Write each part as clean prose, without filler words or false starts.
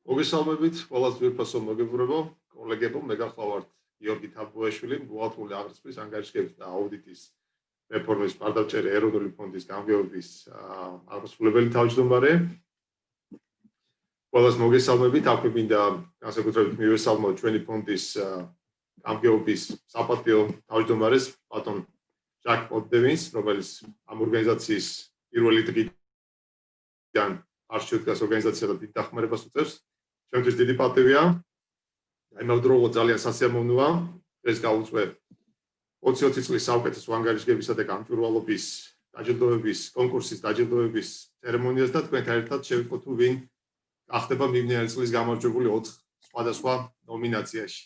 მოგესალმებით, ყველას ძვირფასო მოგებურებო, კოლეგებო, მე გახლავართ გიორგი თაბუაშვილი, ბუღალტრიული აღრიცხვის ანგარიშის და აუდიტის რეფორმის პარდავჭერი ეროვნული ფონდის გამგეობის აღმასრულებელი თავმჯდომარე. ყველას მოგესალმებით, აქვე მინდა განსაკუთრებით მივესალმოთ ჩვენი ფონდის გამგეობის საპატიო თავმჯდომარეს, ბატონ ჟაკ პოდდევინს, რომელიც ამ ორგანიზაციის პირველი დღიდან არჩევდგას ორგანიზაცია და დიდ დახმარებას უწევს. Ჩემთვის დიდი პატივია. იმავდროულად ძალიან სასიამოვნოა ეს გავუწვე 20 წლის საუკეთესო ანგარიშგებისა და გამჭვირვალობის დაჯილდოების კონკურსის დაჯილდოების ცერემონიას და თქვენთან ერთად შევიყო თუ ვინ გახდება მიმდინარე წლის გამარჯვებული 4 სხვადასხვა ნომინაციაში.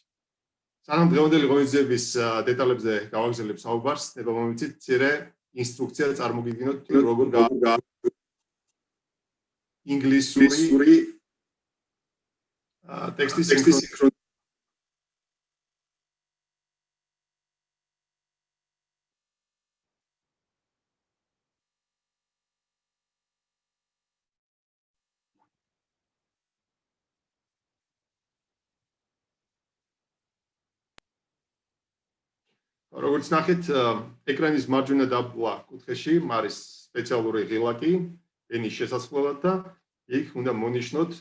სანამ დღევანდელი ღონისძიების დეტალებზე გავაგზავნებ საუბარს, ნება მომიცით მცირე ინსტრუქცია წარმოგიდგინოთ როგორ ინგლისური ტექსტის სინქრონიზაცია. როგორც ნახეთ, ეკრანის მარჯვენა დაბლა კუთხეში არის სპეციალური ღილაკი ენის შესაძლებლად და იქ უნდა მონიშნოთ,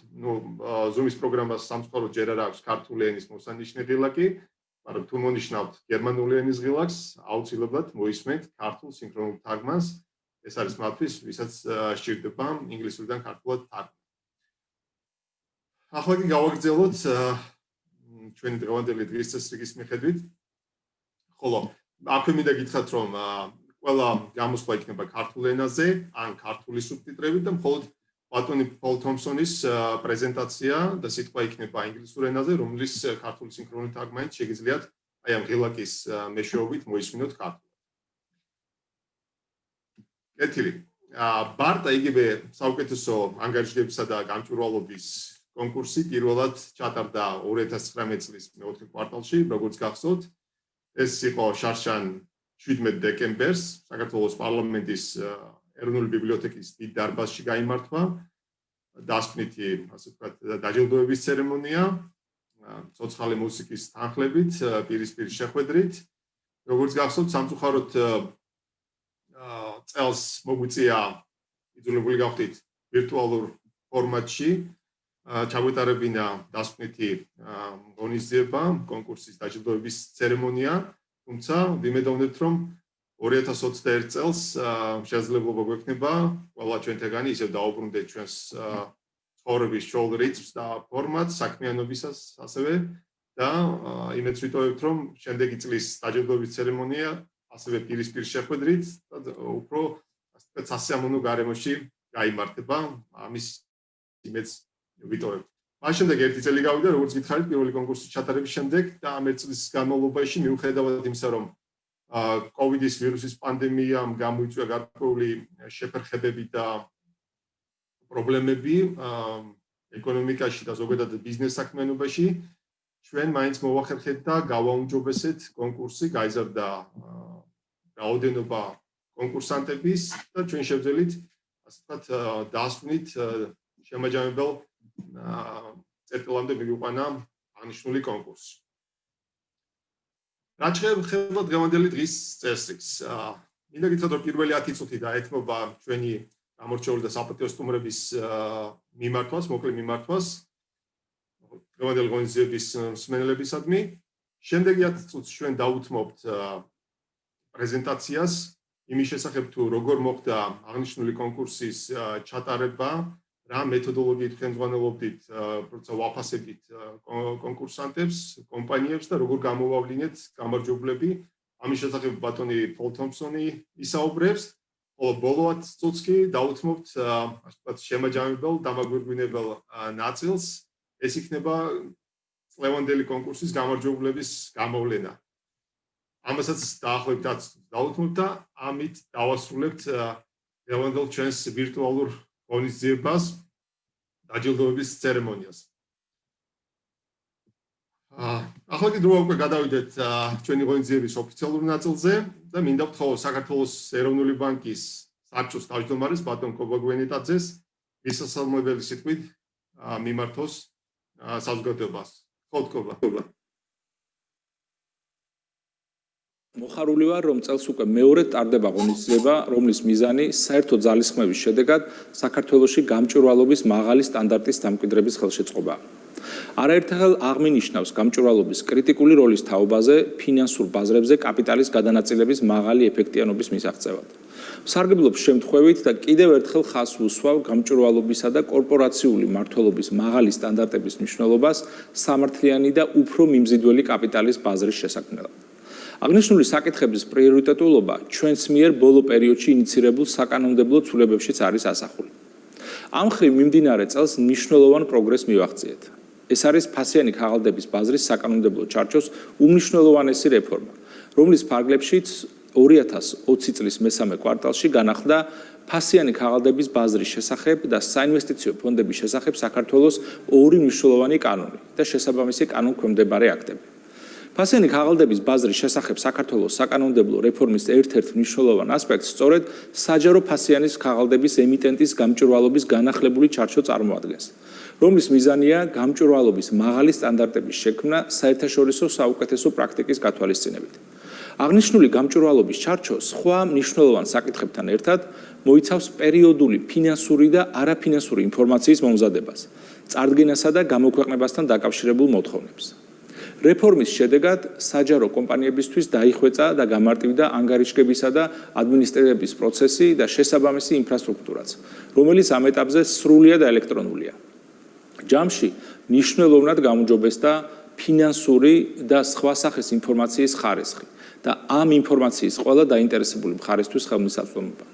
Zoom-ის პროგრამას სამწუხაროდ ჯერ არ აქვს ქართული ენის მოსანიშნე ღილაკი, მაგრამ თუ მონიშნავთ გერმანული ენის ღილაკს, აუცილებლად მოისმენთ ქართულ სინქრონულ თარგმანს. ეს არის მათთვის, ვისაც სჭირდება ინგლისურიდან ქართულად თარგმნა. ახლა კი გავაგრძელოთ ჩვენი დღევანდელი დღის წესრიგის მიხედვით. ხოლო აქვე მინდა გითხრათ, რომ ყველა გამოსვლა იქნება ქართულ ენაზე, ან ქართული სუბტიტრებით და მხოლოდ ბატონი პოლ თომსონის პრეზენტაცია და სიტყვა იქნება ინგლისურ ენაზე, რომლის ქართული სინქრონული თარგმანით შეგიძლიათ აი ამ ღილაკის მეშვეობით მოისმინოთ ქართულად. კეთილი. ბარტა იგივე საუკეთესო ანგარიშებისა და გამჭვირვალობის კონკურსი პირველად ჩატარდა 2019 წლის მეოთხე კვარტალში, როგორც გახსოვთ. ეს იყო შარშან 17 დეკემბერს საქართველოს პარლამენტის ეროვნული ბიბლიოთეკის დიდ დარბაზში გაიმართვა დასკვნითი, ასე ვთქვათ, დაჯილდოების ცერემონია, ცოცხალი მუსიკის თანხლებით, პირისპირ შეხვედრით. როგორც გახსოვთ, სამწუხაროდ წელს მოგვიწია იძულებული გავხდით ვირტუალურ ფორმატში ჩაგვეტარებინა დასკვნითი ღონისძიება, კონკურსის დაჯილდოების ცერემონია, თუმცა ვიმედოვნებთ, რომ 2021 წელს შესაძლებლობა გვექნება ყველა ჩვენთაგანი ისევ დაუბრუნდეთ ჩვენს ცხოვრების შოულ რიტმს და ფორმატს, საქმიანობისას ასევე და იმედს ვიტოვებთ, რომ შემდეგი წლის დაჯილდოების ცერემონია ასევე პირისპირ შეხვედრით და უფრო სასიამოვნო გარემოში გაიმართება. ამის იმედს ვიტოვებთ. მას შემდეგ ერთი წელი გავიდა, როგორც გითხარით, პირველი კონკურსის ჩატარების შემდეგ და ამ წლის განმავლობაში მიუხედავად იმისა, რომ COVID-ის ვირუსის პანდემიამ გამოიწვია გარკვეული შეფერხებები და პრობლემები ეკონომიკაში და ზოგადად ბიზნეს საქმიანობაში, ჩვენ მაინც მოვახერხეთ და გავაუმჯობესეთ კონკურსი, გაიზარდა რაოდენობა კონკურსანტების და ჩვენ შევძელით, ასე ვთქვათ, დასკვნით შემაჯამებელ წერტილამდე მივიყვანა აღნიშნული კონკურსი. რაც შეეხება დღევანდელი დღის წესრიგს, მინდა გითხრათ, რომ პირველი 10 წუთი დაეთმობა ჩვენი გამორჩეული და საპატიო სტუმრების მიმართვას, მოკლე მიმართვას დღევანდელი ღონისძიების მსმენელებისადმი. შემდეგი 10 წუთს ჩვენ დავუთმობთ პრეზენტაციას იმის შესახებ, თუ როგორ მოხდა აღნიშნული კონკურსის ჩატარება, რა მეთოდოლოგიით ხელმძღვანელობდით, როცა ვაფასებდით კონკურსანტებს, კომპანიებს და როგორ გამოვავლინეთ გამარჯვებლები. ამის შესახებ ბატონი პოლ თომსონი ისაუბრებს, ხოლო ბოლო 10 წუთს კი დავუთმობთ, ასე ვთქვათ, შემაჯამებელ, დამაგვირგვინებელ ნაწილს. ეს იქნება წლევანდელი კონკურსის გამარჯვებლების გამოვლენა. ამასაც დაახლოებით 10 წუთს დავუთმობთ და ამით დავასრულებთ დღევანდელ ჩვენს ვირტუალურ ღონისძიებას დაჯილდოების ცერემონიას. ახლა კი დრო უკვე გადავიდეთ ჩვენი ღონისძიების ოფიციალურ ნაწილზე და მინდა ვთხოვო საქართველოს ეროვნული ბანკის საბჭოს თავმჯდომარეს ბატონ კობაგვენეტაძეს მისასალმებელი სიტყვით მიმართოს საზოგადოებას. ხოდკობა. მოხარული ვარ, რომ წელს უკვე მეორედ ტარდება ღონისძიება, რომლის მიზანი საერთო ძალისხმევის შედეგად საქართველოში გამჭვირვალობის მაღალი სტანდარტის დამკვიდრების ხელშეწყობაა. არაერთხელ აღმინიშნავს გამჭვირვალობის კრიტიკული როლის თაობაზე ფინანსურ ბაზრებზე კაპიტალის გადანაწილების მაღალი ეფექტიანობის მისაღწევად. სარგებლობს შემთხვევით და კიდევ ერთხელ ხაზს უსვავ გამჭვირვალობისა და კორპორაციული მმართველობის მაღალი სტანდარტების მნიშვნელობას სამართლიანი და უფრო მიმზიდველი კაპიტალის ბაზრის შესაქმნელად. აღნიშნული საკითხების პრიორიტეტულობა ჩვენს მიერ ბოლო პერიოდში ინიცირებულ საკანონმდებლო ცვლილებებშიც არის ასახული. ამ მხრივ მიმდინარე წელს მნიშვნელოვან პროგრესს მივაღწიეთ. ეს არის ფასიანი ქაღალდების ბაზრის საკანონმდებლო ჩარჩოს უმნიშვნელოვანესი რეფორმა, რომლის ფარგლებშიც 2020 წლის მესამე კვარტალში განახლდა ფასიანი ქაღალდების ბაზრის შესახებ და საინვესტიციო ფონდების შესახებ საქართველოს ორი მნიშვნელოვანი კანონი და შესაბამისი კანონქვემდებარე აქტები. ფასიანი ქაღალდების ბაზრის შესახებ საქართველოს საკანონმდებლო რეფორმის ერთ-ერთ მნიშვნელოვან ასპექტს სწორედ საჯარო ფასიანის ქაღალდების ემიტენტის გამჭვირვალობის განახლებული ჩარჩო წარმოადგენს, რომლის მიზანია გამჭვირვალობის მაღალი სტანდარტების შექმნა საერთაშორისო საუკეთესო პრაქტიკის გათვალისწინებით. აღნიშნული გამჭვირვალობის ჩარჩო სხვა მნიშვნელოვან საკითხებთან ერთად მოიცავს პერიოდული ფინანსური და არაფინანსური ინფორმაციის მომზადებას, წარდგენასა და გამოქვეყნებასთან დაკავშირებულ მოთხოვნებს. რეფორმის შედეგად საჯარო კომპანიებისთვის დაიხვეწა და გამარტივდა ანგარიშგებისა და ადმინისტრირების პროცესი და შესაბამისი ინფრასტრუქტურაც, რომელიც ამ ეტაპზე სრულიად ელექტრონულია. ჯამში მნიშვნელოვნად გაუმჯობესდა ფინანსური და სხვა სახის ინფორმაციის ხარისხი და ამ ინფორმაციის ყველა დაინტერესებული მხარესთვის ხელმისაწვდომობა.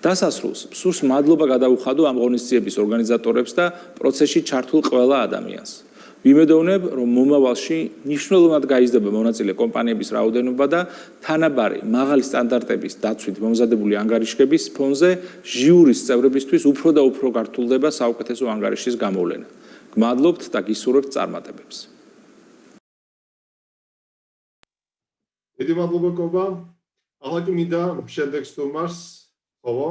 დასასრულს სურს მადლობა გადაუხადო ამ ღონისძიების ორგანიზატორებს და პროცესში ჩართულ ყველა ადამიანს. ვიმედოვნებ, რომ მომავალში მნიშვნელოვნად გაიზრდება მონაწილე კომპანიების რაოდენობა და თანაბარი მაღალი სტანდარტების დაცვით მომზადებული ანგარიშების ფონზე ჟიურის წევრებისთვის უფრო და უფრო გართულდება საუკეთესო ანგარიშის გამოვლენა. გმადლობთ და გისურვებთ წარმატებებს. დიდი მადლობა კობა. ახლა კი მინდა შემდეგ სტუმარს ხოლო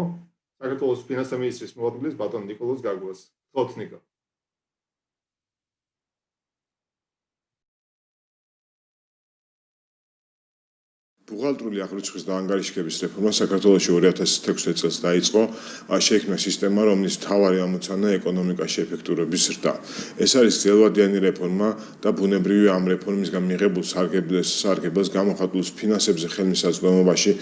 საქართველოს ფინანსთა მინისტრის მოადგილის ბატონ ნიკოლოზ გაგუას. ხოთ ნიკო. ბუღალტრული აღრიცხვის და ანგარიშგების რეფორმა საქართველოში 2016 წელს დაიწყო. შეიქმნა სისტემა, რომლის მთავარი ამოცანა ეკონომიკაში ეფექტურობის ზრდა. ეს არის ძველვადიანი რეფორმა და ბუნებრივია ამ რეფორმისგან მიღებულ სარგებელს გამოხატულ ფინანსებზე ხელმისაწვდომობაში,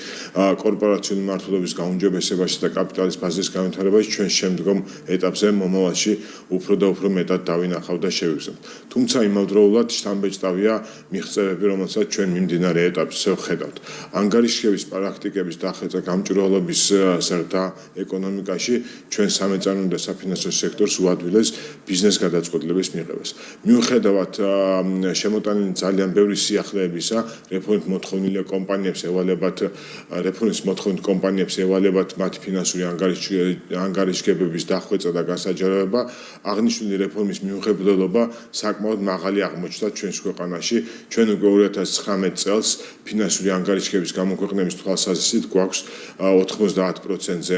კორპორაციული მმართველობის გაუმჯობესებაში და კაპიტალის ბაზრის განვითარებაში ჩვენ შემდგომ ეტაპზე მომავალში უფრო და უფრო მეტად დავინახავ და შევიგზავნ. თუმცა იმავდროულად შთამბეჭდავია მიღწევები, რომელსაც ჩვენ მიმდინარე ეტაპზე ვხედავთ. ანგარიშგების პრაქტიკების დახვეწა გამჭვირვალობის ზრდა ეკონომიკაში ჩვენ სამეწარმო და საფინანსო სექტორს უადვილეს ბიზნეს გადაწყვეტილების მიღებას. მიუხედავად შემოტანილი ძალიან ბევრი სიახლეებისა, რეფორმით მოთხოვნილი კომპანიებს ევალებათ მათი ფინანსური ანგარიშგებების დახვეწა და გასაჯაროება, აღნიშნული რეფორმის მიუღებლელობა საკმაოდ მაღალი აღმოჩნდა ჩვენს ქვეყანაში. ჩვენ უკვე 2019 წელს ფინანსური ანგარიშგების გამოქვეყნების თვალსაზრისით გვაქვს 90%-ზე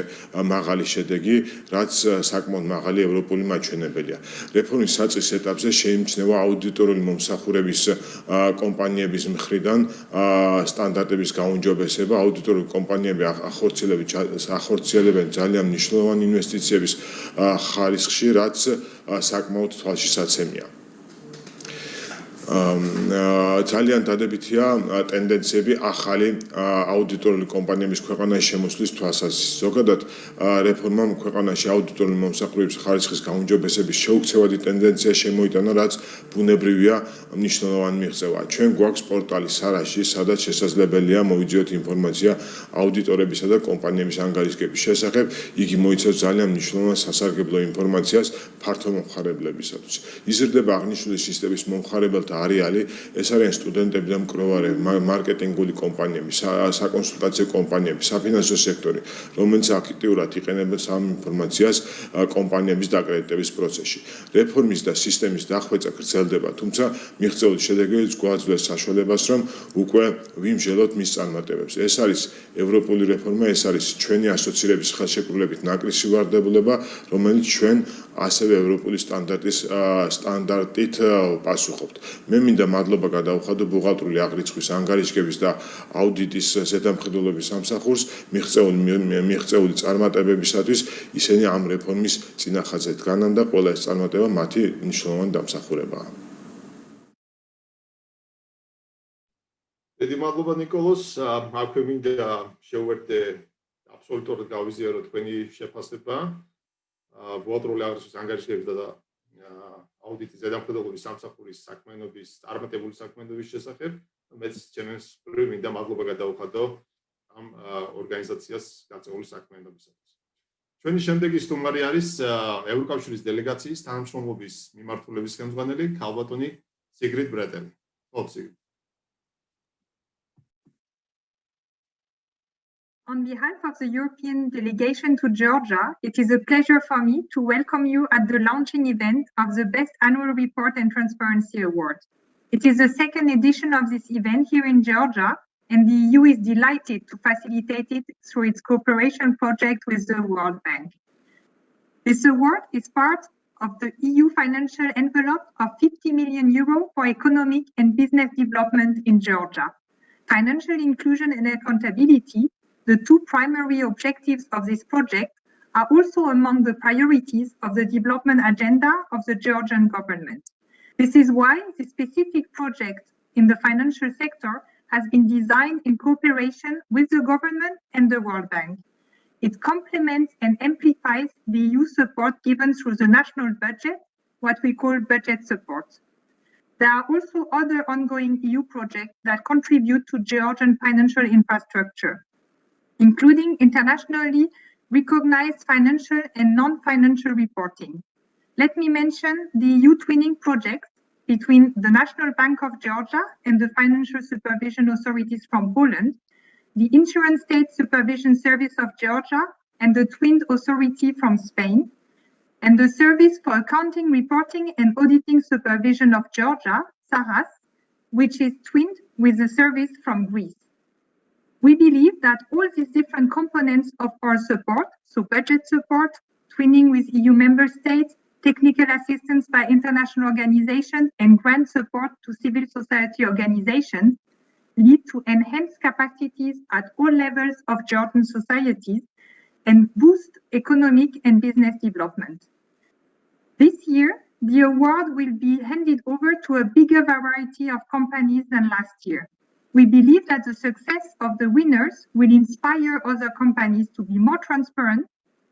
მაღალი შედეგი, რაც საკმაოდ მაღალი ევროპული მაჩვენებელია. რეფორმის საწყის ეტაპზე შეიმჩნევა აუდიტორული მომსახურების კომპანიების მხრიდან სტანდარტების გაუმჯობესება. აუდიტორული კომპანიები ახორციელებენ ძალიან მნიშვნელოვან ინვესტიციების ხარისხში, რაც საკმაოდ თვალშისაცემია. ძალიან დადებითია ტენდენციები ახალი აუდიტორული კომპანიების ქვეყანაში შემოსვლის თვალსაზრისით. ზოგადად რეფორმამ ქვეყანაში აუდიტორული მომსახურების ხარისხის გაუმჯობესების შეუქცევადი ტენდენცია შემოიტანა, რაც ბუნებრივია მნიშვნელოვანი მიღწევაა. ჩვენ გვაქვს პორტალი სარაში, სადაც შესაძლებელია მოვიძიოთ ინფორმაცია აუდიტორებისა და კომპანიების ანგარიშგების შესახებ. იგი მოიცავს ძალიან მნიშვნელოვან სასარგებლო ინფორმაციას ფართო მომხარებლებისათვის. იზრდება აღნიშნული სისტემის მომხარებელთა არეალი, ეს არიან სტუდენტები და მკვლევარები, მარკეტინგული კომპანიები, საკონსულტაციო კომპანიები, საფინანსო სექტორი, რომელიც აქტიურად იყენებენ ამ ინფორმაციას კომპანიების დაკრედიტების პროცესში. რეფორმის და სისტემის დახვეწა გრძელდება, თუმცა მიღწეული შედეგებიც გვაძლევს საშუალებას, რომ უკვე ვიმსჯელოთ მის წარმატებებს. ეს არის ევროპული რეფორმა, ეს არის ჩვენი ასოცირების ხელშეკრულებით ნაკრისი ვალდებულება, რომელიც ჩვენ ასევე ევროპული სტანდარტით პასუხობთ. მე მინდა მადლობა გადავხადო ბუღალტრული აღრიცხვის, ანგარიშგების და აუდიტის ზედამხედველობის სამსახურს მიღწეული წარმატებებისათვის. ისინი ამ რეფორმის წინახაზით დგანან და ყველა ეს წარმატება მათი მნიშვნელოვანი დამსახურებაა. დიდი მადლობა ნიკოლოს. აქვე მინდა შევერთე აბსოლუტურად გავიზიარო თქვენი შეფასება ბუღალტრული აღრიცხვის, ანგარიშგების და აუდიტის ზედამხედველობის სამსახურის საქმიანობის, წარმატებული საქმიანობის შესახებ. მეც ჩემს მხრივ მინდა მადლობა გადავხადო ამ ორგანიზაციას გაწეული საქმიანობისათვის. ჩვენი შემდეგი სტუმარი არის ევროკავშირის დელეგაციის თანამშრომლობის მიმართულების ხელმძღვანელი ქალბატონი სიგრიდ ბრეტელი. Sigrid. On behalf of the European delegation to Georgia, it is a pleasure for me to welcome you at the launching event of the Best Annual Report and Transparency Award. It is the second edition of this event here in Georgia, and the EU is delighted to facilitate it through its cooperation project with the World Bank. This award is part of the EU financial envelope of €50 million for economic and business development in Georgia. Financial inclusion and accountability, the two primary objectives of this project, are also among the priorities of the development agenda of the Georgian government. This is why the specific project in the financial sector has been designed in cooperation with the government and the World Bank. It complements and amplifies the EU support given through the national budget, what we call budget support. There are also other ongoing EU projects that contribute to Georgian financial infrastructure, including internationally recognized financial and non-financial reporting. Let me mention the EU twinning projects between the National Bank of Georgia and the Financial Supervision Authorities from Poland, the Insurance State Supervision Service of Georgia and the twinned authority from Spain, and the Service for Accounting, Reporting and Auditing Supervision of Georgia, SARAS, which is twinned with the service from Greece. We believe that all these different components of our support, so budget support, twinning with EU member states, technical assistance by international organizations, and grant support to civil society organizations, lead to enhanced capacities at all levels of Georgian societies and boost economic and business development. This year, the award will be handed over to a bigger variety of companies than last year. We believe that the success of the winners will inspire other companies to be more transparent,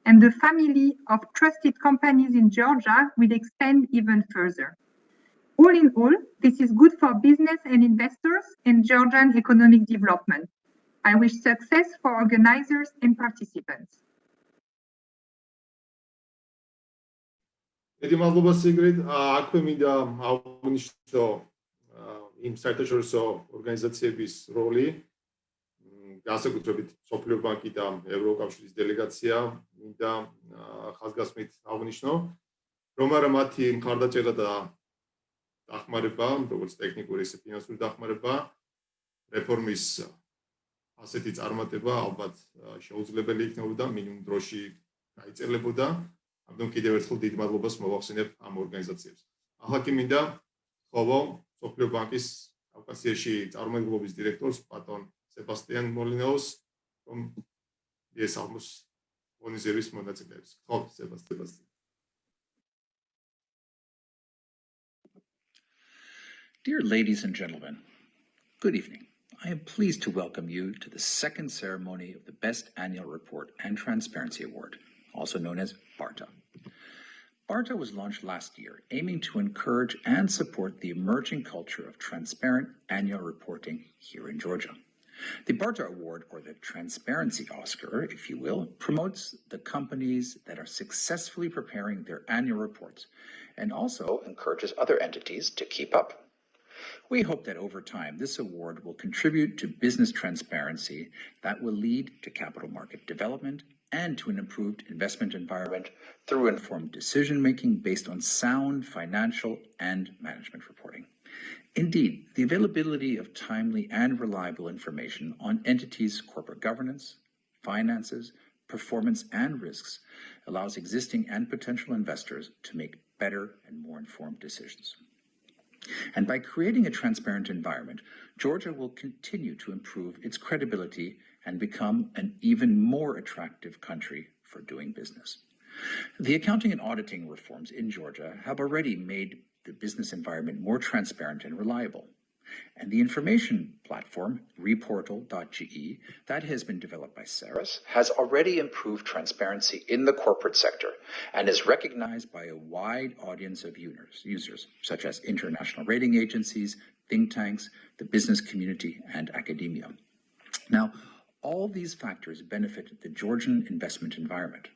and the family of trusted companies in Georgia will expand even further. All in all, this is good for business and investors and Georgian economic development. I wish success for organizers and participants. დიდი მადლობა სიგრიდ. აქვე მინდა აღვნიშნო იმ საერთაშორისო ორგანიზაციების როლი, განსაკუთრებით მსოფლიო ბანკი და ევროკავშირის დელეგაცია მინდა ხაზგასმით აღვნიშნო, რომ არა მათი მხარდაჭერა და დახმარება, როგორც ტექნიკური ისე ფინანსური დახმარება, რეფორმის ასეთი წარმატება ალბათ შეუძლებელი იქნებოდა, მინიმუმ დროში გაიწერლებოდა. ამიტომ კიდევ ერთხელ დიდ მადლობას მოვახსენებ ამ ორგანიზაციებს. ახლა კი მინდა ხოლო მსოფლიო ბანკის კავკასიაში წარმომადგენლობის დირექტორს ბატონ სებასტიან მოლინაუს, რომ ესალმოს ღონისძიების მონაწილეებს. ხო, სებასტიან. Dear ladies and gentlemen, good evening. I am pleased to welcome you to the second ceremony of the Best Annual Report and Transparency Award, also known as Barta. Barta was launched last year, aiming to encourage and support the emerging culture of transparent annual reporting here in Georgia. The Barter Award, or the Transparency Oscar, if you will, promotes the companies that are successfully preparing their annual reports and also encourages other entities to keep up. We hope that over time, this award will contribute to business transparency that will lead to capital market development and to an improved investment environment through informed decision-making based on sound financial and management reporting. Indeed, the availability of timely and reliable information on entities' corporate governance, finances, performance, and risks allows existing and potential investors to make better and more informed decisions. And by creating a transparent environment, Georgia will continue to improve its credibility and become an even more attractive country for doing business. The accounting and auditing reforms in Georgia have already made the business environment more transparent and reliable. And the information platform, reportal.ge, that has been developed by Saris, has already improved transparency in the corporate sector and is recognized by a wide audience of users, such as international rating agencies, think tanks, the business community, and academia. Now, all these factors benefit the Georgian investment environment.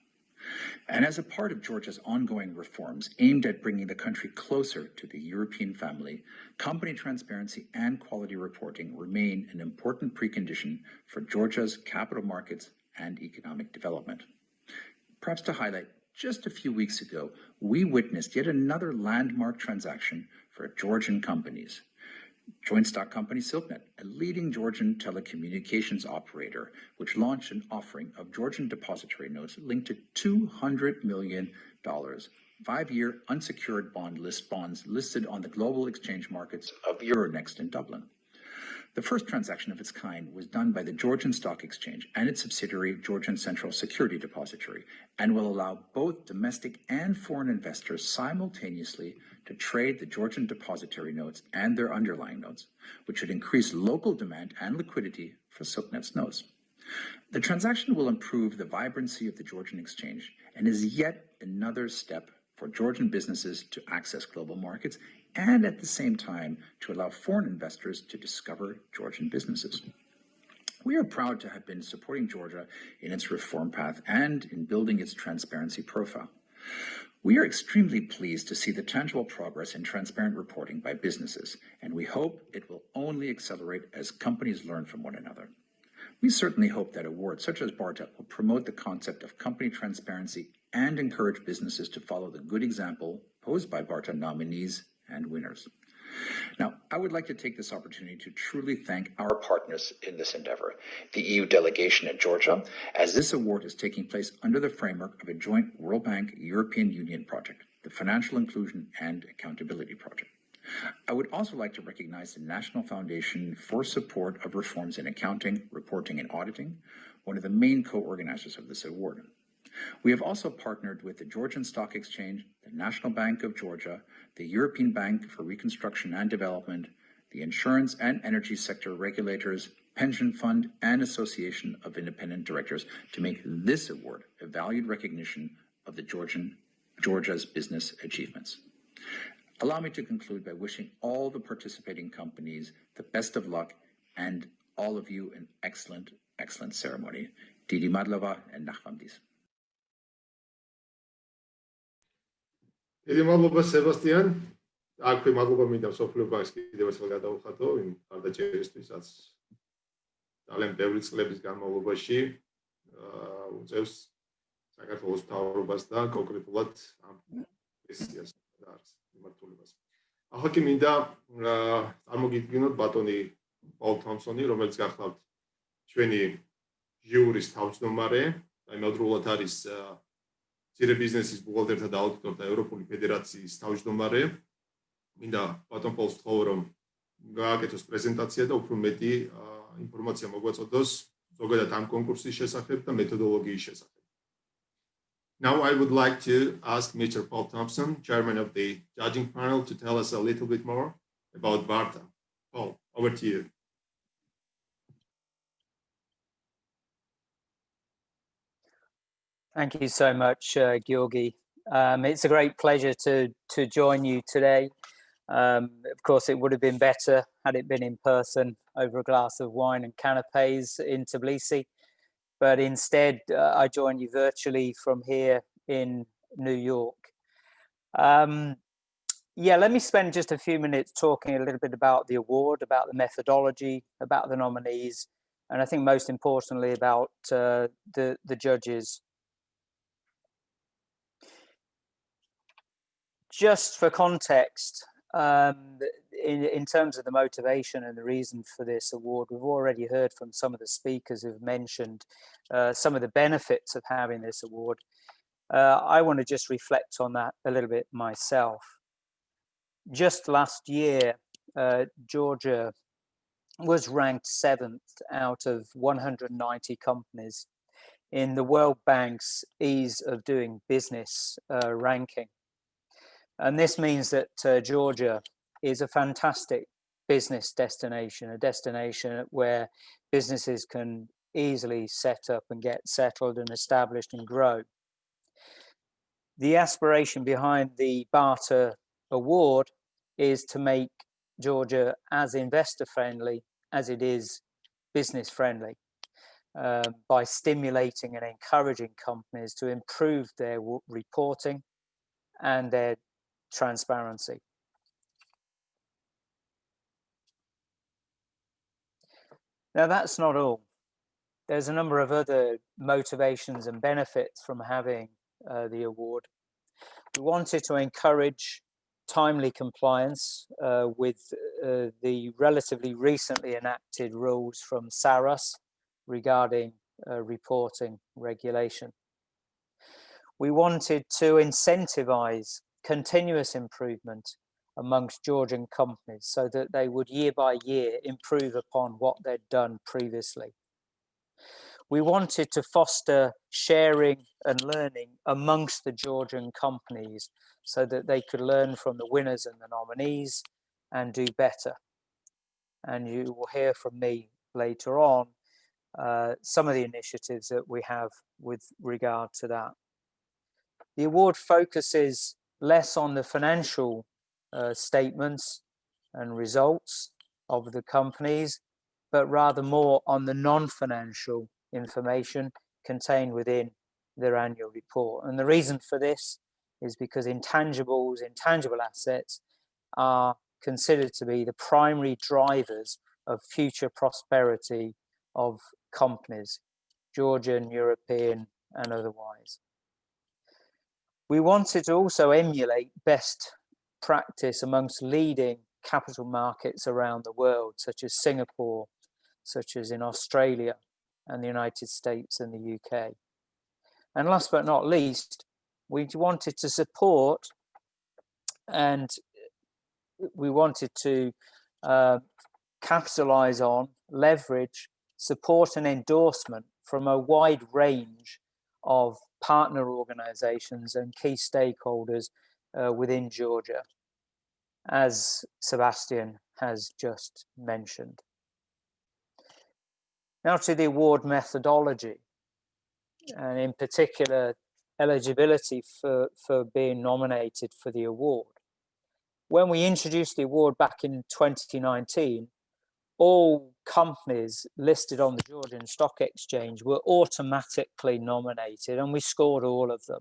And as a part of Georgia's ongoing reforms aimed at bringing the country closer to the European family, company transparency and quality reporting remain an important precondition for Georgia's capital markets and economic development. Perhaps to highlight, just a few weeks ago, we witnessed yet another landmark transaction for Georgian companies. Joint stock company Silknet, a leading Georgian telecommunications operator, which launched an offering of Georgian depository notes linked to $200 million, 5-year unsecured bonds listed on the global exchange markets of Euronext in Dublin. The first transaction of its kind was done by the Georgian Stock Exchange and its subsidiary Georgian Central Security Depository, and will allow both domestic and foreign investors simultaneously to trade the Georgian depository notes and their underlying notes, which should increase local demand and liquidity for Silknet's notes. The transaction will improve the vibrancy of the Georgian exchange and is yet another step for Georgian businesses to access global markets and at the same time to allow foreign investors to discover Georgian businesses. We are proud to have been supporting Georgia in its reform path and in building its transparency profile. We are extremely pleased to see the tangible progress in transparent reporting by businesses, and we hope it will only accelerate as companies learn from one another. We certainly hope that awards such as Barta will promote the concept of company transparency and encourage businesses to follow the good example posed by Barta nominees and winners. Now, I would like to take this opportunity to truly thank our partners in this endeavor, the EU delegation in Georgia, as this award is taking place under the framework of a joint World Bank-European Union project, the Financial Inclusion and Accountability Project. I would also like to recognize the National Foundation for Support of Reforms in Accounting, Reporting, and Auditing, one of the main co-organizers of this award. We have also partnered with the Georgian Stock Exchange, the National Bank of Georgia, the European Bank for Reconstruction and Development, the Insurance and Energy Sector Regulators, Pension Fund, and Association of Independent Directors to make this award a valued recognition of Georgia's business achievements. Allow me to conclude by wishing all the participating companies the best of luck and all of you an excellent, excellent ceremony. Didi Madlova and Nachvamdis. დიდი მადლობა სებასტიან. აქვე მადლობა მინდა სოფლიობას კიდევ ერთხელ გადავხატო იმ მხარდაჭერისთვისაც ძალიან ბევრი წლების განმავლობაში უწევს საქართველოს მთავრობას და კონკრეტულად ამ სესიას და არის მიმართულებას. ახლა კი მინდა წარმოგიდგინოთ ბატონი პაულ თომსონი, რომელიც გახლავთ ჩვენი ჟიურის თავმჯდომარე, იმავდროულად არის ძირე ბიზნესის ბუღალტერთა და აუდიტორთა ევროპული ფედერაციის თავმჯდომარე. მინდა ბატონ პოლს ვთხოვო, რომ გააკეთოს პრეზენტაცია და უფრო მეტი ინფორმაცია მოგვაწოდოს ზოგადად ამ კონკურსის შესახებ და მეთოდოლოგიის შესახებ. Now I would like to ask Mr. Paul Thompson, chairman of the judging panel, to tell us a little bit more about Barta. Paul, over to you. Thank you so much, Georgi. It's a great pleasure to join you today. Of course, it would have been better had it been in person over a glass of wine and canapes in Tbilisi. But instead, I join you virtually from here in New York. Yeah, let me spend just a few minutes talking a little bit about the award, about the methodology, about the nominees, and I think most importantly about the judges. Just for context, in terms of the motivation and the reason for this award, we've already heard from some of the speakers who've mentioned some of the benefits of having this award. I want to just reflect on that a little bit myself. Just last year, Georgia was ranked 7th out of 190 companies in the World Bank's Ease of Doing Business ranking. And this means that Georgia is a fantastic business destination, a destination where businesses can easily set up and get settled and established and grow. The aspiration behind the Barter Award is to make Georgia as investor friendly as it is business friendly by stimulating and encouraging companies to improve their reporting and their transparency. Now, that's not all. There's a number of other motivations and benefits from having the award. We wanted to encourage timely compliance with the relatively recently enacted rules from Saras regarding reporting regulation. We wanted to incentivize continuous improvement amongst Georgian companies so that they would year by year improve upon what they'd done previously. We wanted to foster sharing and learning amongst the Georgian companies so that they could learn from the winners and the nominees and do better. And you will hear from me later on some of the initiatives that we have with regard to that. The award focuses less on the financial statements and results of the companies, but rather more on the non-financial information contained within their annual report. And the reason for this is because intangible assets are considered to be the primary drivers of future prosperity of companies, Georgian, European, and otherwise. We wanted to also emulate best practice amongst leading capital markets around the world, such as Singapore, such as in Australia and the United States and the UK. And last but not least, we wanted to support and we wanted to capitalize on, leverage, support and endorsement from a wide range of partner organizations and key stakeholders within Georgia, as Sebastian has just mentioned. Now to the award methodology, and in particular, eligibility for being nominated for the award. When we introduced the award back in 2019, all companies listed on the Georgian Stock Exchange were automatically nominated, and we scored all of them.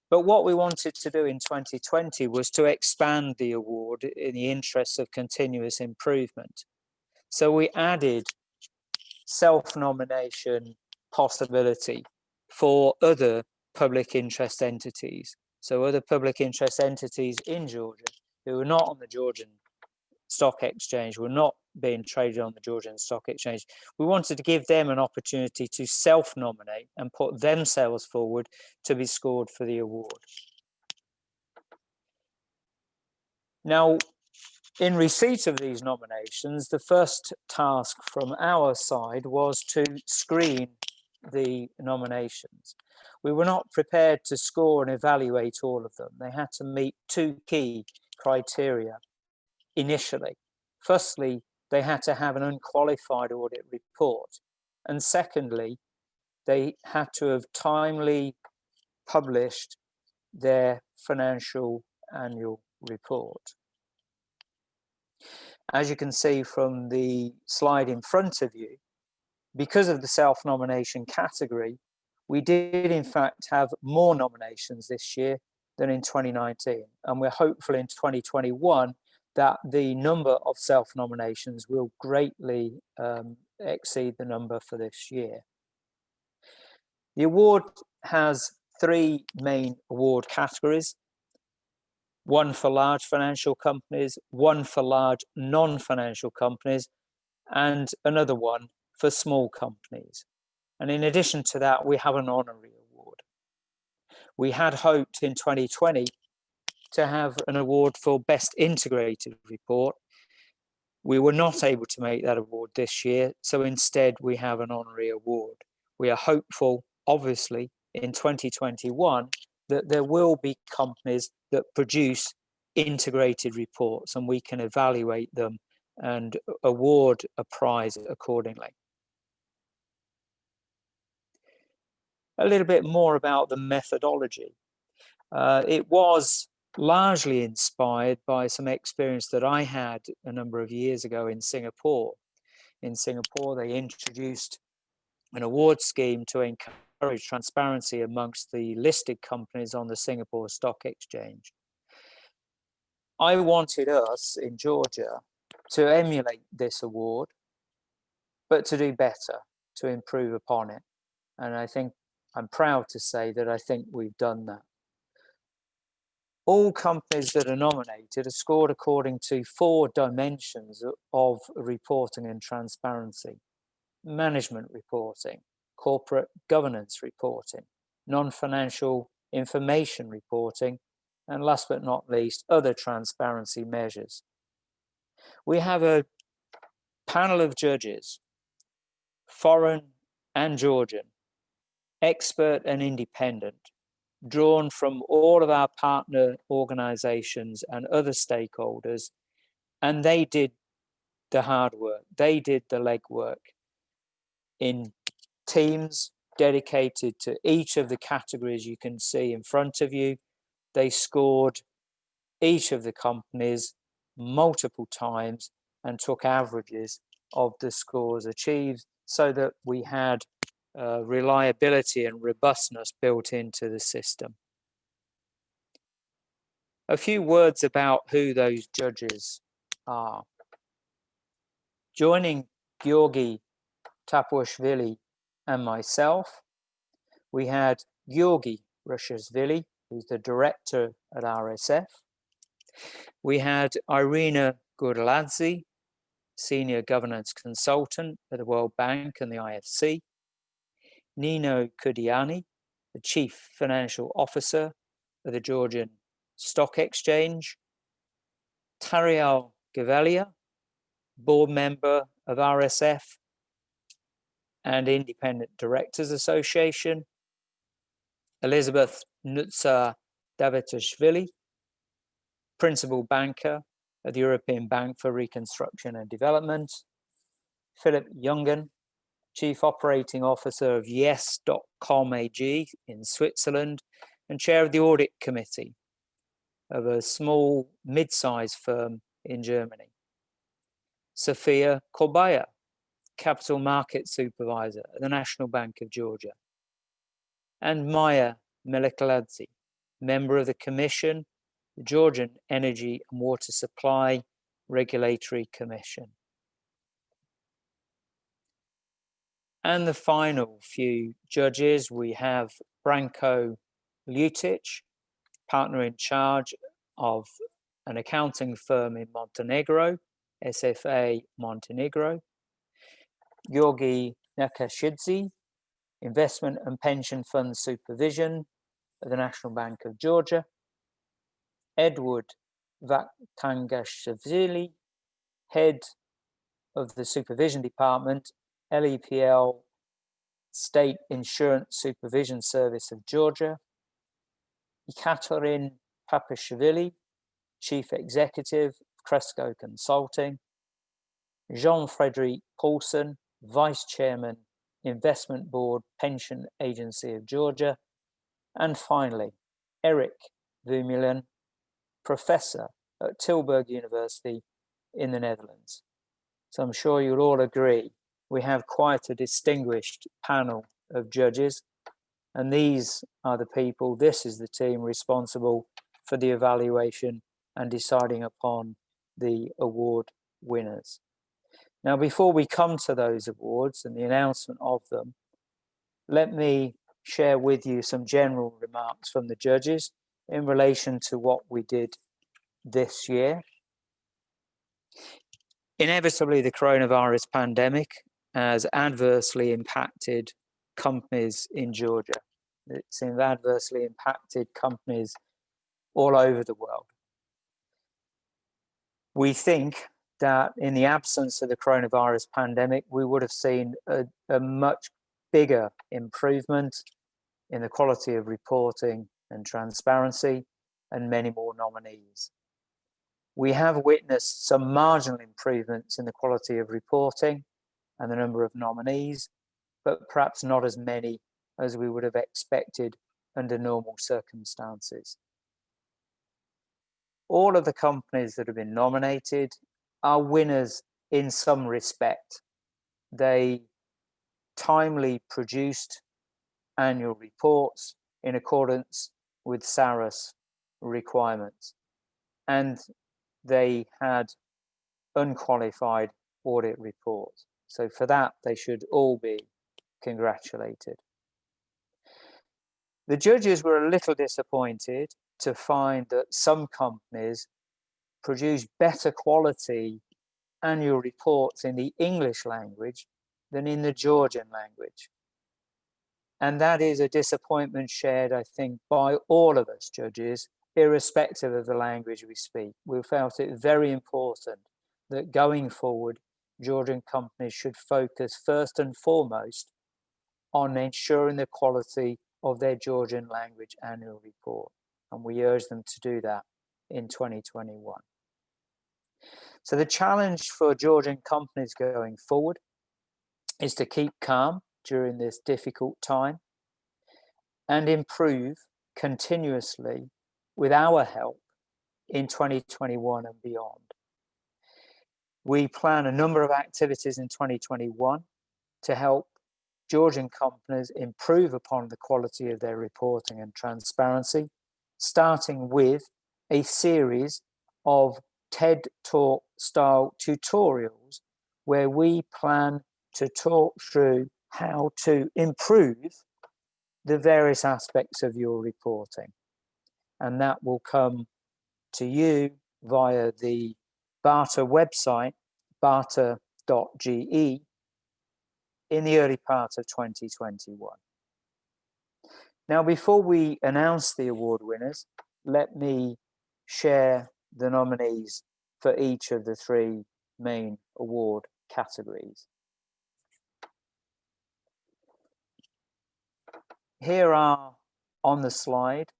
But what we wanted to do in 2020 was to expand the award in the interests of continuous improvement. So we added self-nomination possibility for other public interest entities. So other public interest entities in Georgia who are not on the Georgian Stock Exchange, were not being traded on the Georgian Stock Exchange. We wanted to give them an opportunity to self-nominate and put themselves forward to be scored for the award. Now, in receipt of these nominations, the first task from our side was to screen the nominations. We were not prepared to score and evaluate all of them. They had to meet two key criteria initially. Firstly, they had to have an unqualified audit report. And secondly, they had to have timely published their financial annual report. As you can see from the slide in front of you, because of the self-nomination category, we did in fact have more nominations this year than in 2019. And we're hopeful in 2021 that the number of self-nominations will greatly exceed the number for this year. The award has three main award categories: one for large financial companies, one for large non-financial companies, and another one for small companies. And in addition to that, we have an honorary award. We had hoped in 2020 to have an award for Best Integrated Report. We were not able to make that award this year, so instead we have an honorary award. We are hopeful, obviously, in 2021 that there will be companies that produce integrated reports and we can evaluate them and award a prize accordingly. A little bit more about the methodology. It was largely inspired by some experience that I had a number of years ago in Singapore. In Singapore, they introduced an award scheme to encourage transparency amongst the listed companies on the Singapore Stock Exchange. I wanted us in Georgia to emulate this award, but to do better, to improve upon it. And I think I'm proud to say that I think we've done that. All companies that are nominated are scored according to 4 dimensions of reporting and transparency: management reporting, corporate governance reporting, non-financial information reporting, and last but not least, other transparency measures. We have a panel of judges, foreign and Georgian, expert and independent, drawn from all of our partner organizations and other stakeholders, and they did the hard work. They did the legwork in teams dedicated to each of the categories you can see in front of you. They scored each of the companies multiple times and took averages of the scores achieved so that we had reliability and robustness built into the system. A few words about who those judges are. Joining Georgi Tapuashvili and myself, we had Georgi Rushashvili, who's the director at RSF. We had Irina Gurladze, senior governance consultant at the World Bank and the IFC. Nino Kudiani, the chief financial officer of the Georgian Stock Exchange. Tariel Gavelia, board member of RSF and Independent Directors Association. Elizabeth Nutsa Davitashvili, principal banker at the European Bank for Reconstruction and Development. Philip Jungen, Chief Operating Officer of Yes.com AG in Switzerland and chair of the Audit Committee of a small mid-sized firm in Germany. Sofia Korbaya, Capital Market Supervisor at the National Bank of Georgia. And Maya Melikaladze, member of the Commission, the Georgian Energy and Water Supply Regulatory Commission. And the final few judges, we have Branko Ljutic, partner in charge of an accounting firm in Montenegro, SFA Montenegro. Georgi Nakashidze, investment and pension fund supervision at the National Bank of Georgia. Edward Vaktangashvili, head of the supervision department, LEPL State Insurance Supervision Service of Georgia. Ekaterin Papashvili, chief executive of Cresco Consulting. Jean-Frédéric Paulson, vice chairman, Investment Board Pension Agency of Georgia. And finally, Eric Vermeulen, professor at Tilburg University in the Netherlands. So I'm sure you'll all agree we have quite a distinguished panel of judges. And these are the people, this is the team responsible for the evaluation and deciding upon the award winners. Now, before we come to those awards and the announcement of them, let me share with you some general remarks from the judges in relation to what we did this year. Inevitably, the coronavirus pandemic has adversely impacted companies in Georgia. It's adversely impacted companies all over the world. We think that in the absence of the coronavirus pandemic, we would have seen a much bigger improvement in the quality of reporting and transparency and many more nominees. We have witnessed some marginal improvements in the quality of reporting and the number of nominees, but perhaps not as many as we would have expected under normal circumstances. All of the companies that have been nominated are winners in some respect. They timely produced annual reports in accordance with SARAS requirements, and they had unqualified audit reports. So for that, they should all be congratulated. The judges were a little disappointed to find that some companies produce better quality annual reports in the English language than in the Georgian language. And that is a disappointment shared, I think, by all of us judges, irrespective of the language we speak. We felt it very important that going forward, Georgian companies should focus first and foremost on ensuring the quality of their Georgian language annual report. And we urge them to do that in 2021. So the challenge for Georgian companies going forward is to keep calm during this difficult time and improve continuously with our help in 2021 and beyond. We plan a number of activities in 2021 to help Georgian companies improve upon the quality of their reporting and transparency, starting with a series of TED Talk style tutorials where we plan to talk through how to improve the various aspects of your reporting. And that will come to you via the Barter website, barter.ge, in the early part of 2021. Now, before we announce the award winners, let me share the nominees for each of the three main award categories. Here are on the slide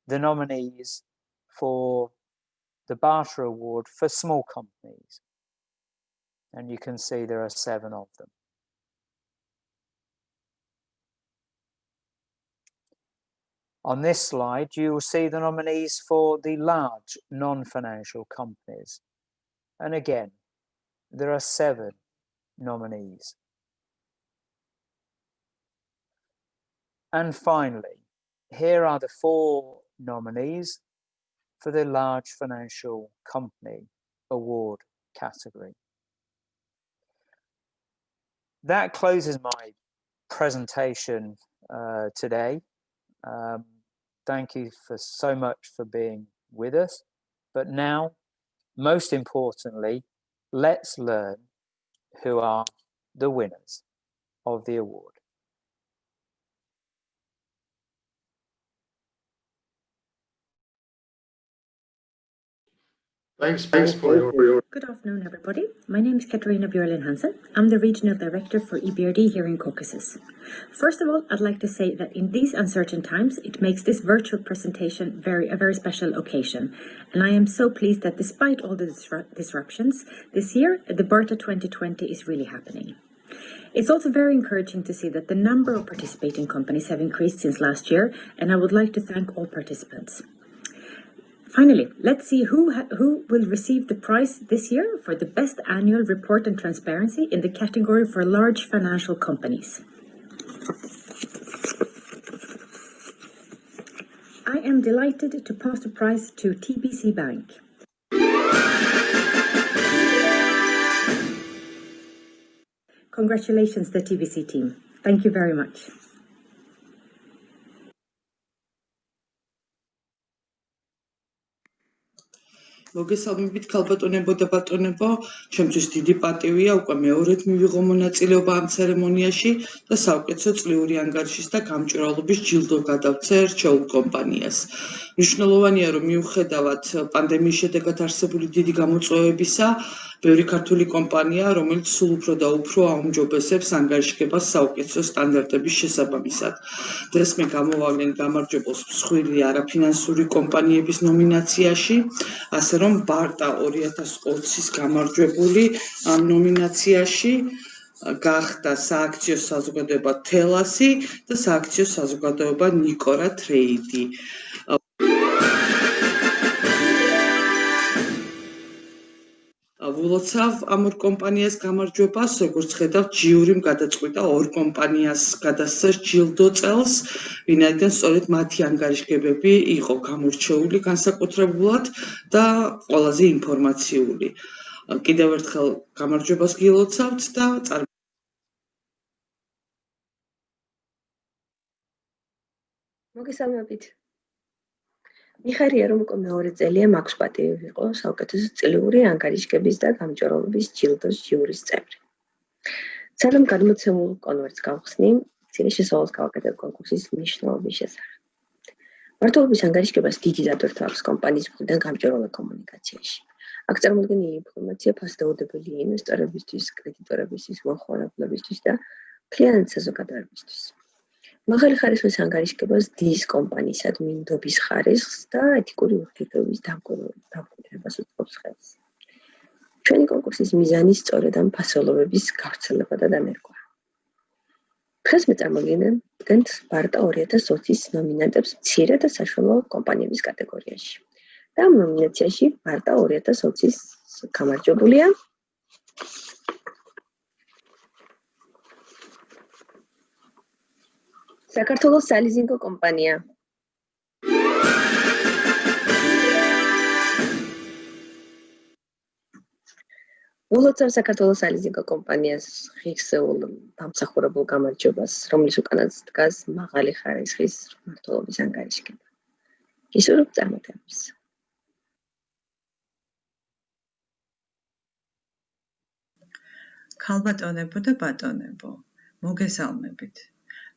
the nominees for the Barter Award for small companies. And you can see there are 7 of them. On this slide, you will see the nominees for the large non-financial companies. And again, there are 7 nominees. And finally, here are the 4 nominees for the large financial company award category. That closes my presentation today. Thank you so much for being with us. But now, most importantly, let's learn who are the winners of the award. Thanks for your... Good afternoon, everybody. My name is Katarina Björlin Hansen. I'm the Regional Director for EBRD here in Caucasus. First of all, I'd like to say that in these uncertain times, it makes this virtual presentation a very special occasion. And I am so pleased that despite all the disruptions, this year, the Barter 2020 is really happening. It's also very encouraging to see that the number of participating companies have increased since last year, and I would like to thank all participants. Finally, let's see who will receive the prize this year for the best annual report and transparency in the category for large financial companies. I am delighted to pass the prize to TBC Bank. Congratulations, the TBC team. Thank you very much. მოგესალმებით ქალბატონებო და ბატონებო, ჩემთვის დიდი პატივია უკვე მეორედ მივიღო მონაწილეობა ამ ცერემონიაში და საუკეთესო წლიური ანგარიშის და გამჭვირვალობის ჯილდო გადავცე რჩეულ კომპანიას. მნიშვნელოვანია, რომ მიუხედავად პანდემიის შედეგად არსებული დიდი გამოწვევებისა, ბევრი ქართული კომპანია, რომელიც სულ უფრო და უფრო აუმჯობესებს ანგარიშგებას საუკეთესო სტანდარტების შესაბამისად. დღეს მე გამოვავლენ გამარჯვებულს მსხვილი არაფინანსური კომპანიების ნომინაციაში, ასე რომ ბარტა 2020-ის გამარჯვებული ამ ნომინაციაში გახდა სააქციო საზოგადოება თელასი და სააქციო საზოგადოება ნიკორა ტრეიდი. ვილოცავ ამ ორ კომპანიას გამარჯვებას, როგორც ხედავთ, ჯიურიმ გადაწყვიტა ორ კომპანიას გადასცეს ჯილდო წელს, ვინაიდან სწორედ მათი ანგარიშგებები იყო გამორჩეული განსაკუთრებულად და ყველაზე ინფორმაციული. კიდევ ერთხელ გამარჯვებას გილოცავთ და მოგესალმებით. მიხარია, რომ უკვე მეორე წელია მაქვს პატივი ვიყო საუკეთესო წლიური ანგარიშგების და გამჭვირვალობის ჯილდოს ჟიურის წევრი. სანამ გადმოცემულ კონვერტს გავხსნი, მცირე შესავალს გავაკეთებ კონკურსის მნიშვნელობის შესახებ. მმართველობის ანგარიშგებას დიდი დატვირთვა აქვს კომპანიის მხრიდან გამჭვირვალე კომუნიკაციაში. აქ წარმოდგენილი ინფორმაცია ფასდაუდებელია ინვესტორებისთვის, კრედიტორებისთვის, მომხმარებლებისთვის და კლიენტ საზოგადოებისთვის. მაღალი ხარისხის ანგარიშგებას დის კომპანიის ადმინდობის ხარისხს და ეთიკური ურთიერთობების დამკვიდრებას უწყობს ხელს. ჩვენი კონკურსის მიზანი სწორედ ამ ფასეულობების გავრცელება და დანერგვა. დღეს მე წარმოგიდგენთ ბარტა 2020-ის ნომინანტებს მცირე და საშუალო კომპანიების კატეგორიაში. და ამ ნომინაციაში ბარტა 2020-ის გამარჯვებულია საქართველოს სალიზინგო კომპანია. ულოცავ საქართველოს სალიზინგო კომპანიას ღირსეულ დამსახურებულ გამარჯვებას, რომლის უკანაც დგას მაღალი ხარისხის მმართველობის ანგარიშგება. გისურვებთ წარმატებას. ქალბატონებო და ბატონებო, მოგესალმებით.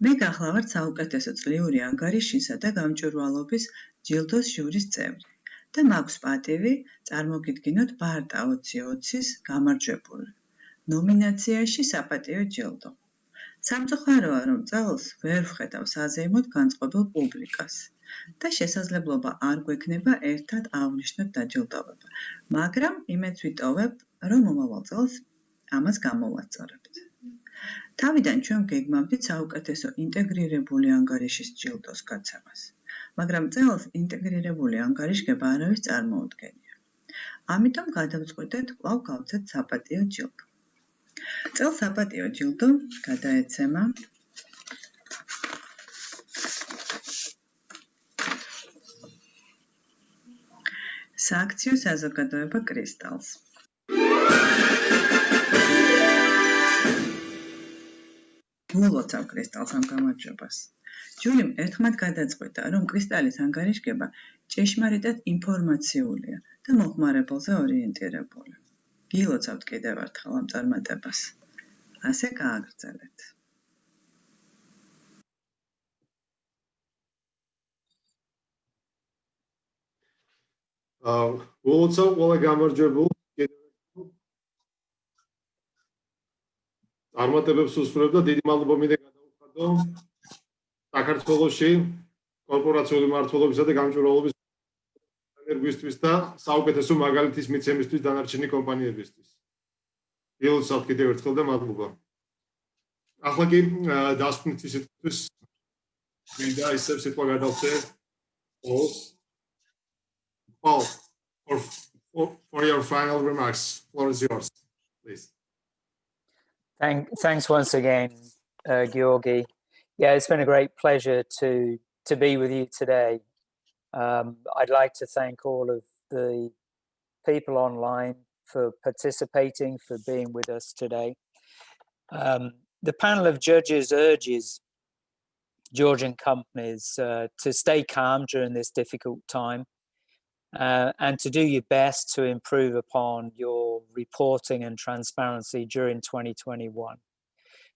მე გახლავართ საუკეთესო წლიური ანგარიშისა და გამჭვირვალობის ჯილდოს ჟიურის წევრი და მაქვს პატივი წარმოგიდგინოთ ბარტა 2020-ის გამარჯვებული ნომინაციაში საპატიო ჯილდო. სამწუხაროა, რომ წელს ვერ ვხედავ საზეიმოდ განწყობილ პუბლიკას და შესაძლებლობა არ გვექნება ერთად აღნიშნოთ დაჯილდოება, მაგრამ იმედს ვიტოვებ, რომ მომავალ წელს ამას გამოვასწორებთ. თავიდან ჩვენ გეგმავდით საუკეთესო ინტეგრირებული ანგარიშის ჯილდოს გაცემას, მაგრამ წელს ინტეგრირებული ანგარიშგება არავის წარმოუდგენია. ამიტომ გადავწყვიტეთ კვლავ გავცეთ საპატიო ჯილდო. წელს საპატიო ჯილდო გადაეცემა სააქციო საზოგადოება კრისტალს. ულოცავ კრისტალს ამ გამარჯვებას. ჯურიმ ერთხმად გადაწყვიტა, რომ კრისტალის ანგარიშგება ჭეშმარიტად ინფორმაციულია და მოხმარებელზე ორიენტირებული. გილოცავთ კიდევ ერთხელ ამ წარმატებას. ასე გააგრძელეთ. ულოცავ ყველა გამარჯვებულს წარმატებებს უსურვებ და დიდი მადლობა მინდა გადავუხადო საქართველოში კორპორაციული მმართველობისა და გამჭვირვალობის ენერგიისთვის და საუკეთესო მაგალითის მიცემისთვის დანარჩენი კომპანიებისთვის. ილოცავთ კიდევ ერთხელ და მადლობა. ახლა კი დასკვნითი სიტყვის მინდა ისევ სიტყვა გადავცე Paul for your final remarks. Floor is yours, please. Thanks once again, Georgi. Yeah, it's been a great pleasure to be with you today. I'd like to thank all of the people online for participating, for being with us today. The panel of judges urges Georgian companies to stay calm during this difficult time and to do your best to improve upon your reporting and transparency during 2021.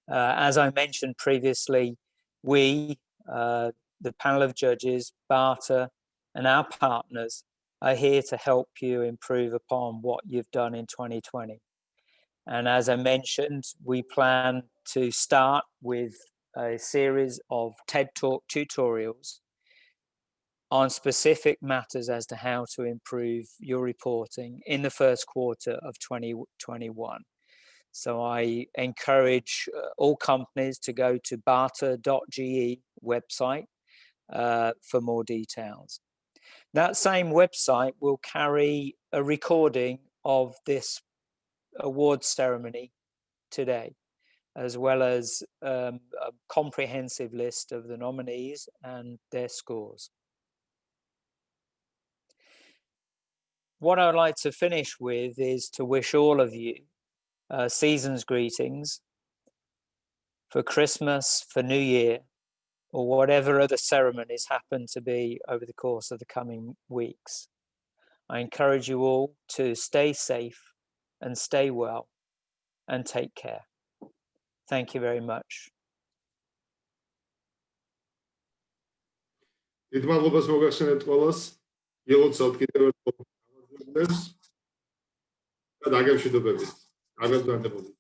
As I mentioned previously, we, the panel of judges, Barter, and our partners are here to help you improve upon what you've done in 2020. And as I mentioned, we plan to start with a series of TED Talk tutorials on specific matters as to how to improve your reporting in the first quarter of 2021. So I encourage all companies to go to barter.ge website for more details. That same website will carry a recording of this awards ceremony today, as well as a comprehensive list of the nominees and their scores. What I would like to finish with is to wish all of you season's greetings for Christmas, for New Year, or whatever other ceremonies happen to be over the course of the coming weeks. I encourage you all to stay safe and stay well and take care. Thank you very much. დიდმადლობას მოგახსენებთ ყველას. ილოცავთ კიდევ ერთხელ და დაგემშვიდობებით. აგად განდებოდეთ.